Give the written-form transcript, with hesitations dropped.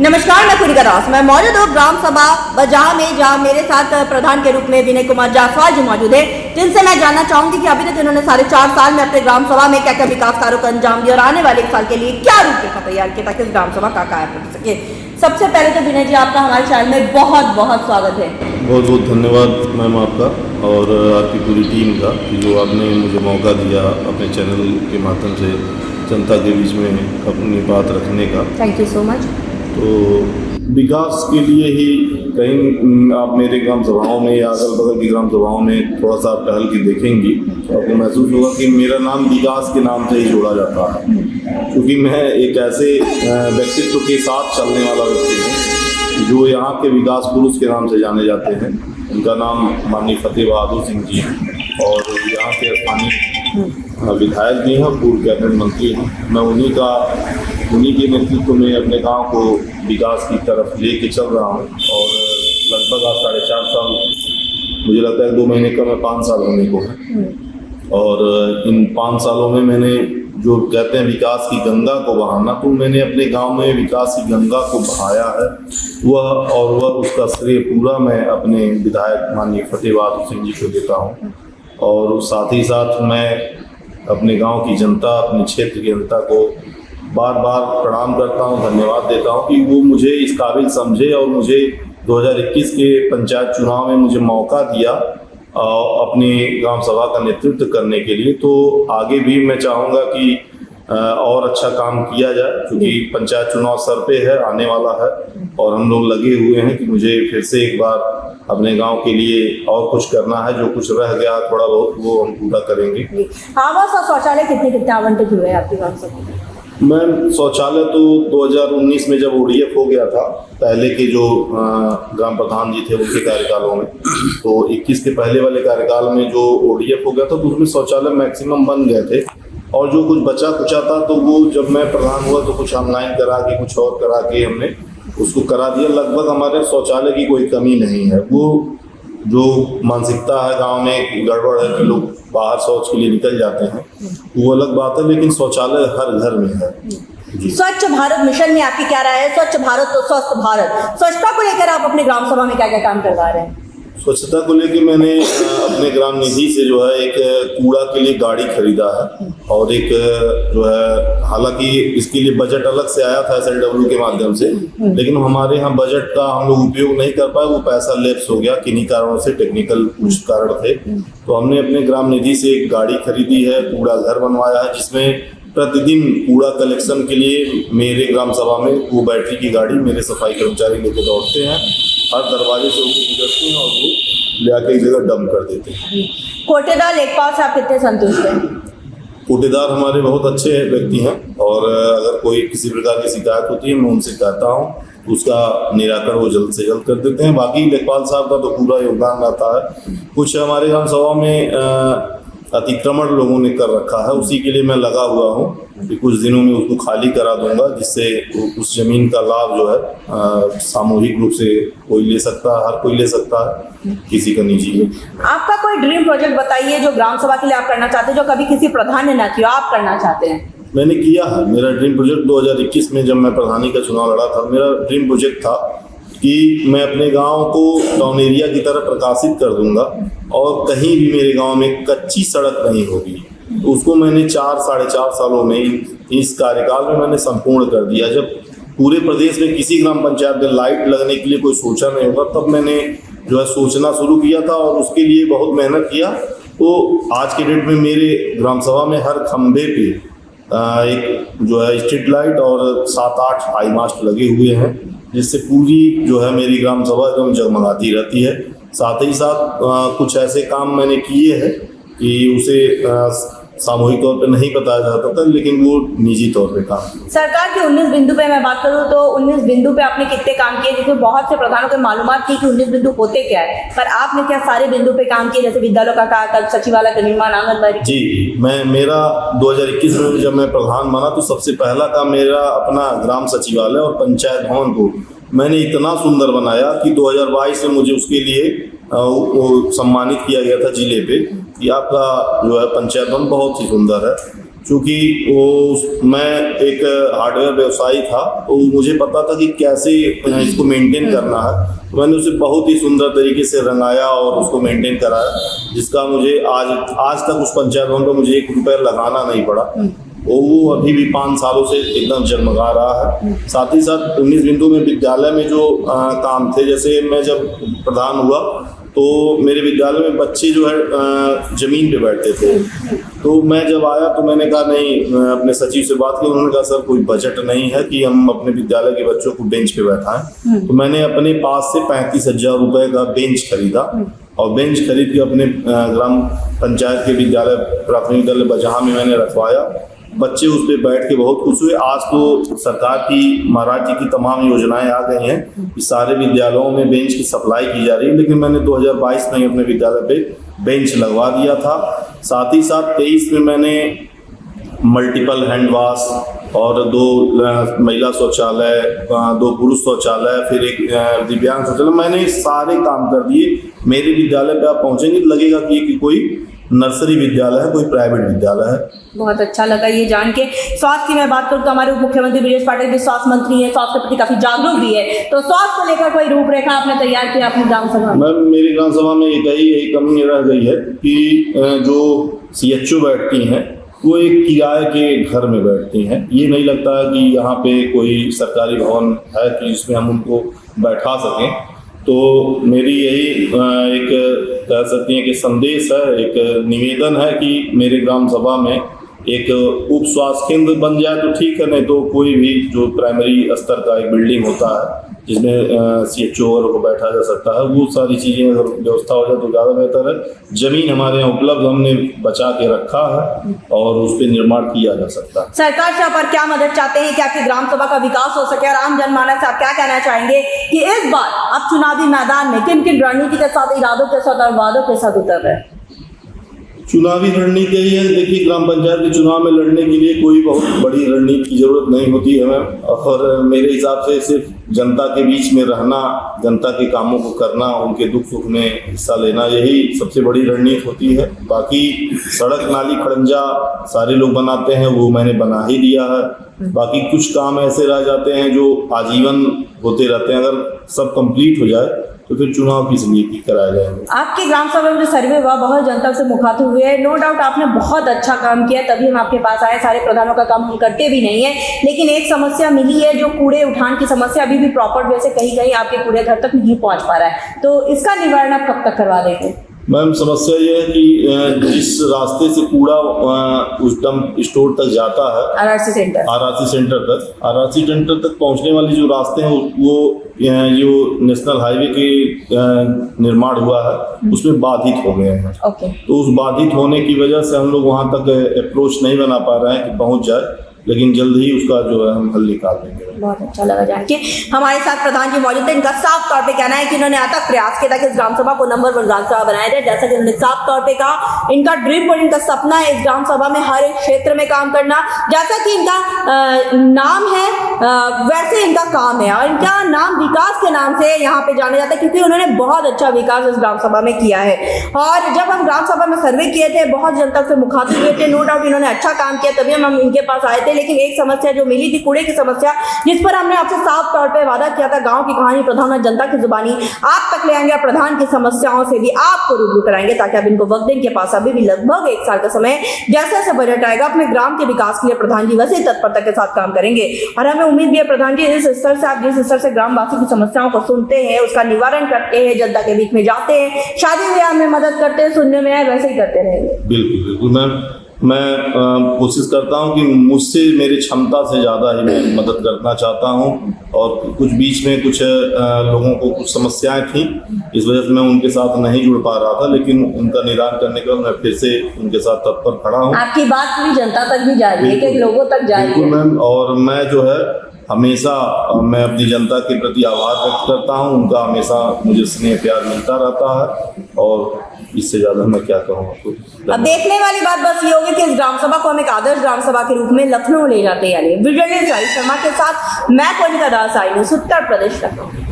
नमस्कार, मैं पूरिका दास। मैं मौजूद हूँ ग्राम सभा बजा में, जहाँ मेरे साथ प्रधान के रूप में विनय कुमार जायसवाल जी मौजूद है, जिनसे मैं जानना चाहूंगी कि अभी तक इन्होंने 4.5 साल में अपने ग्राम सभा में क्या क्या विकास कार्यों को अंजाम दिया और आने वाले 1 साल के लिए क्या रूपरेखा तैयार किया ताकि इस ग्राम सभा का कार्य कर सके। सबसे पहले तो विनय जी, आपका हमारे चैनल में बहुत बहुत स्वागत है। बहुत बहुत धन्यवाद मैम आपका और आपकी पूरी टीम का कि जो आपने मुझे मौका दिया अपने चैनल के माध्यम से जनता के बीच में अपनी बात रखने का। Thank you so much. तो विकास के लिए ही कहीं आप मेरे ग्राम सभाओं में या अगल बगल की ग्राम सभाओं में थोड़ा सा टहल के देखेंगी तो आपको महसूस होगा कि मेरा नाम विकास के नाम से ही जोड़ा जाता है, क्योंकि मैं एक ऐसे व्यक्तित्व के साथ चलने वाला व्यक्ति हूँ जो यहाँ के विकास पुरुष के नाम से जाने जाते हैं। उनका नाम माननीय फतेह बहादुर सिंह जी हैं और यहाँ के स्थानीय विधायक भी हैं, पूर्व कैबिनेट मंत्री हैं। मैं उन्हीं के नेतृत्व में अपने गांव को विकास की तरफ लेके चल रहा हूं और लगभग आज 4.5 साल, मुझे लगता है 2 महीने का मैं 5 साल होने को है। और इन 5 सालों में मैंने जो कहते हैं विकास की गंगा को बहाना, तो मैंने अपने गांव में विकास की गंगा को बहाया है। वह उसका श्रेय पूरा मैं अपने विधायक माननीय फतेह बहादुर सिंह जी को देता हूँ। और साथ ही साथ मैं अपने गांव की जनता, अपने क्षेत्र की जनता को बार बार प्रणाम करता हूं, धन्यवाद देता हूं कि वो मुझे इस काबिल समझे और मुझे 2021 के पंचायत चुनाव में मुझे मौका दिया अपनी ग्राम सभा का नेतृत्व करने के लिए। तो आगे भी मैं चाहूँगा कि और अच्छा काम किया जाए, क्योंकि पंचायत चुनाव सर पे है, आने वाला है और हम लोग लगे हुए हैं कि मुझे फिर से एक बार अपने गांव के लिए और कुछ करना है। जो कुछ रह गया थोड़ा बहुत वो हम पूरा करेंगे। आवास और शौचालय कितने आवंटित हुए आपकी ग्राम सभा? मैम, शौचालय तो 2019 में जब ODF हो गया था, पहले के जो ग्राम प्रधान जी थे उनके कार्यकालों में, तो 21 के पहले वाले कार्यकाल में जो ODF हो गया था तो उसमें शौचालय मैक्सिमम बन गए थे। और जो कुछ बचा कुचा था तो वो जब मैं प्रधान हुआ तो कुछ ऑनलाइन करा के, कुछ और करा के हमने उसको करा दिया। लगभग हमारे शौचालय की कोई कमी नहीं है। वो जो मानसिकता है गांव में गड़बड़ है कि लोग बाहर शौच के लिए निकल जाते हैं, वो अलग बात है, लेकिन शौचालय हर घर में है। स्वच्छ भारत मिशन में आपकी क्या राय है? स्वच्छ भारत तो स्वस्थ भारत, स्वच्छता को लेकर आप अपने ग्राम सभा में क्या क्या काम करवा रहे हैं? स्वच्छता को लेकर मैंने अपने ग्राम निधि से जो है एक कूड़ा के लिए गाड़ी खरीदा है और एक जो है, हालांकि इसके लिए बजट अलग से आया था SLW के माध्यम से, लेकिन हमारे यहाँ बजट का हम लोग उपयोग नहीं कर पाए। वो पैसा लैप्स हो गया किन्हीं कारणों से, टेक्निकल कुछ कारण थे। तो हमने अपने ग्राम निधि से एक गाड़ी खरीदी है, कूड़ा घर बनवाया है, जिसमें प्रतिदिन कूड़ा कलेक्शन के लिए मेरे ग्राम सभा में वो बैटरी की गाड़ी मेरे सफाई कर्मचारी लेके दौड़ते हैं। हर दरवाजे से वो गुजरते हैं और वो ले आके एक जगह डंप कर देते हैं। कोटेदार लेखपाल से आप कितने संतुष्ट हैं? कोटेदार हमारे बहुत अच्छे व्यक्ति हैं और अगर कोई किसी प्रकार की शिकायत होती है मैं उनसे कहता हूँ, उसका निराकरण वो जल्द से जल्द कर देते हैं। बाकी लेखपाल साहब का तो पूरा योगदान रहता है। कुछ हमारे ग्राम सभा में अतिक्रमण लोगों ने कर रखा है, उसी के लिए मैं लगा हुआ हूँ कि कुछ दिनों में उसको खाली करा दूंगा, जिससे उस जमीन का लाभ जो है सामूहिक रूप से कोई ले सकता है, हर कोई ले सकता है, किसी का निजी है। आपका कोई ड्रीम प्रोजेक्ट बताइए जो ग्राम सभा के लिए आप करना चाहते हैं, जो कभी किसी प्रधान ने ना किया, आप करना चाहते हैं। मैंने किया है। मेरा ड्रीम प्रोजेक्ट 2021 में जब मैं प्रधानी का चुनाव लड़ा था, मेरा ड्रीम प्रोजेक्ट था कि मैं अपने गांव को टाउन एरिया की तरह प्रकाशित कर दूंगा और कहीं भी मेरे गांव में कच्ची सड़क नहीं होगी। तो उसको मैंने 4-4.5 सालों में, इस कार्यकाल में मैंने संपूर्ण कर दिया। जब पूरे प्रदेश में किसी ग्राम पंचायत में लाइट लगने के लिए कोई सोचा नहीं होगा, तब मैंने जो है सोचना शुरू किया था और उसके लिए बहुत मेहनत किया। तो आज के डेट में मेरे ग्राम सभा में हर खंभे पे एक जो है स्ट्रीट लाइट और 7-8 हाई मास्ट लगे हुए हैं, जिससे पूरी जो है मेरी ग्राम सभा एकदम जगमगाती रहती है। साथ ही साथ कुछ ऐसे काम मैंने किए हैं कि उसे सामूहिक तौर पे नहीं बताया जाता था, लेकिन वो निजी तौर पे काम। सरकार के 19 बिंदु पे मैं बात करूं तो 19 बिंदु पे आपने कितने काम किए? जिसमें बहुत से प्रधानों को मालूमात थी कि 19 बिंदु होते क्या है, पर आपने क्या सारे बिंदु पे काम किए? जैसे विद्यालयों का कार्य, सचिवालय का निर्माण, आंगनबाड़ी। जी, मेरा 2021 में जब मैं प्रधान बना तो सबसे पहला काम मेरा अपना ग्राम सचिवालय और पंचायत भवन को मैंने इतना सुंदर बनाया कि 2022 में मुझे उसके लिए सम्मानित किया गया था जिले पे कि आपका जो है पंचायत भवन बहुत ही सुंदर है। चूँकि मैं एक हार्डवेयर व्यवसायी था, तो मुझे पता था कि कैसे इसको मेंटेन करना है। तो मैंने उसे बहुत ही सुंदर तरीके से रंगाया और उसको मेंटेन कराया, जिसका मुझे आज तक उस पंचायत भवन पर मुझे 1 रुपया लगाना नहीं पड़ा। वो अभी भी 5 सालों से एकदम जगमगा रहा है। साथ ही साथ 19 बिंदु में विद्यालय में जो काम थे, जैसे मैं जब प्रधान हुआ तो मेरे विद्यालय में बच्चे जो है जमीन पे बैठते थे। तो मैं जब आया तो मैंने कहा नहीं, अपने सचिव से बात की। उन्होंने कहा सर कोई बजट नहीं है कि हम अपने विद्यालय के बच्चों को बेंच पे बैठाएं। तो मैंने अपने पास से 35,000 रुपए का बेंच खरीदा और बेंच खरीद के अपने ग्राम पंचायत के विद्यालय प्राथमिक विद्यालय बजहा में मैंने रखवाया। बच्चे उस पर बैठ के बहुत खुश हुए। आज तो सरकार की, महाराज जी की तमाम योजनाएं आ गई हैं कि सारे विद्यालयों में बेंच की सप्लाई की जा रही है, लेकिन मैंने 2022 में अपने विद्यालय पे बेंच लगवा दिया था। साथ ही साथ 23 में मैंने मल्टीपल हैंड वॉश और 2 महिला शौचालय, 2 पुरुष शौचालय, फिर 1 दिव्यांग शौचालय, मैंने सारे काम कर दिए। मेरे विद्यालय पे आप पहुंचेंगे तो लगेगा कि ये कोई नर्सरी विद्यालय है, कोई प्राइवेट विद्यालय है। बहुत अच्छा लगा ये जान के। स्वास्थ्य की मैं बात करूँ तो हमारे उप मुख्यमंत्री ब्रजेश पाटिल भी स्वास्थ्य मंत्री हैं, स्वास्थ्य के प्रति काफी जागरूक भी है। तो स्वास्थ्य को लेकर कोई रूपरेखा आपने तैयार किया अपनी ग्राम सभा में? मैम, मेरी ग्राम सभा में यही कमी रह गई है कि जो CHO बैठती हैं वो एक किराए के घर में बैठती हैं। ये नहीं लगता है कि यहाँ पे कोई सरकारी भवन है कि जिसमें हम उनको बैठा सकें। तो मेरी यही एक कह सकती हैं कि संदेश है, एक निवेदन है कि मेरे ग्राम सभा में एक उप स्वास्थ्य केंद्र बन जाए तो ठीक है, नहीं तो कोई भी जो प्राइमरी स्तर का एक बिल्डिंग होता है जिसमें CHO को बैठा जा सकता है, वो सारी चीज़ें अगर व्यवस्था हो जाए तो ज़्यादा बेहतर है। जमीन हमारे यहाँ उपलब्ध, हमने बचा के रखा है और उस पर निर्माण किया जा सकता है। सरकार से आप और क्या मदद चाहते हैं कि आपकी ग्राम सभा का विकास हो सके, और आम जनमानस से आप क्या कहना चाहेंगे कि इस बार आप चुनावी मैदान में किन किन रणनीति के साथ, इरादों के साथ और वादों के साथ उतर रहे हैं? चुनावी रणनीति यही है, देखिए ग्राम पंचायत के चुनाव में लड़ने के लिए कोई बहुत बड़ी रणनीति की जरूरत नहीं होती है मैम। और मेरे हिसाब से सिर्फ जनता के बीच में रहना, जनता के कामों को करना, उनके दुख सुख में हिस्सा लेना, यही सबसे बड़ी रणनीति होती है। बाकी सड़क नाली खड़ंजा सारे लोग बनाते हैं, वो मैंने बना ही दिया है। बाकी कुछ काम ऐसे रह जाते हैं जो आजीवन होते रहते हैं, अगर सब कंप्लीट हो जाए तो फिर चुनाव किस लिए कराया जाएगा। आपके ग्राम सभा में जो सर्वे हुआ, बहुत जनता से मुखातिब हुए हैं। नो डाउट आपने बहुत अच्छा काम किया, तभी हम आपके पास आए। सारे प्रधानों का काम हम करते भी नहीं है, लेकिन एक समस्या मिली है, जो कूड़े उठान की समस्या अभी भी प्रॉपर वे से कहीं आपके कूड़े घर तक नहीं पहुंच पा रहा है। तो इसका निवारण आप कब तक करवा देंगे? मैम, समस्या ये है कि जिस रास्ते से कूड़ा उस डंप स्टोर तक जाता है, आरआरसी सेंटर तक पहुंचने वाले जो रास्ते हैं वो जो नेशनल हाईवे के निर्माण हुआ है उसमें बाधित हो गए हैं। तो उस बाधित होने की वजह से हम लोग वहां तक अप्रोच नहीं बना पा रहे हैं कि पहुंच जाए, लेकिन जल्द ही उसका जो है हम हल निकाल देंगे। बहुत अच्छा लगा जान के। हमारे साथ प्रधान जी मौजूद थे। इनका साफ तौर पे कहना है कि इन्होंने आज तक प्रयास किया था कि इस ग्राम सभा को नंबर 1 ग्राम सभा बनाया जाए। जैसा कि उन्होंने साफ तौर पे कहा, इनका ड्रीम और इनका सपना है इस ग्राम सभा में हर एक क्षेत्र में काम करना। जैसा कि इनका नाम है वैसे इनका काम है, और इनका नाम विकास के नाम से यहाँ पे जाना जाता है, क्योंकि उन्होंने बहुत अच्छा विकास इस ग्राम सभा में किया है। और जब हम ग्राम सभा में सर्वे किए थे, बहुत जनता से मुखातिब हुए थे। नो डाउट इन्होंने अच्छा काम किया, तभी हम इनके पास आए थे। लेकिन एक समस्या जो मिली थी, कूड़े की समस्या, जिस पर हमने आपसे साफ तौर पे वादा किया था, गांव की कहानी प्रधान और जनता की जुबानी आप तक ले आएंगे, प्रधान की समस्याओं से भी आपको रूबरू कराएंगे, ताकि आप इनको वक्त दें। के पास अभी भी लगभग 1 साल का समय, जैसे जैसे बजट आएगा अपने ग्राम के विकास के लिए प्रधान जी वैसे ही तत्परता के साथ काम करेंगे। और हमें उम्मीद भी है प्रधान जी, इस स्तर से आप जिस स्तर से ग्रामवासी की समस्याओं को सुनते हैं, उसका निवारण करते हैं, जनता के बीच में जाते हैं, शादी ब्याह में मदद करते हैं, सुनने में आए वैसे ही करते रहेंगे। बिल्कुल बिल्कुल मैम, मैं कोशिश करता हूं कि मुझसे मेरी क्षमता से ज़्यादा ही मैं मदद करना चाहता हूं। और कुछ बीच में कुछ लोगों को कुछ समस्याएं थी, इस वजह से मैं उनके साथ नहीं जुड़ पा रहा था, लेकिन उनका निदान करने के बाद मैं फिर से उनके साथ तत्पर खड़ा हूं। आपकी बात पूरी जनता तक भी जा रही है, कि लोगों तक जा रही है। बिल्कुल मैम, और मैं जो है हमेशा मैं अपनी जनता के प्रति आभार व्यक्त करता हूं। उनका हमेशा मुझे स्नेह प्यार मिलता रहता है, और इससे ज़्यादा मैं क्या कहूँ आपको। अब देखने वाली बात बस ये होगी कि इस ग्राम सभा को हम एक आदर्श ग्राम सभा के रूप में लखनऊ ले जाते हैं। यानी वीडियो जर्नलिस्ट राहिल शर्मा के साथ मैं कोनिका दास, आई न्यूज़, उत्तर प्रदेश, लखनऊ।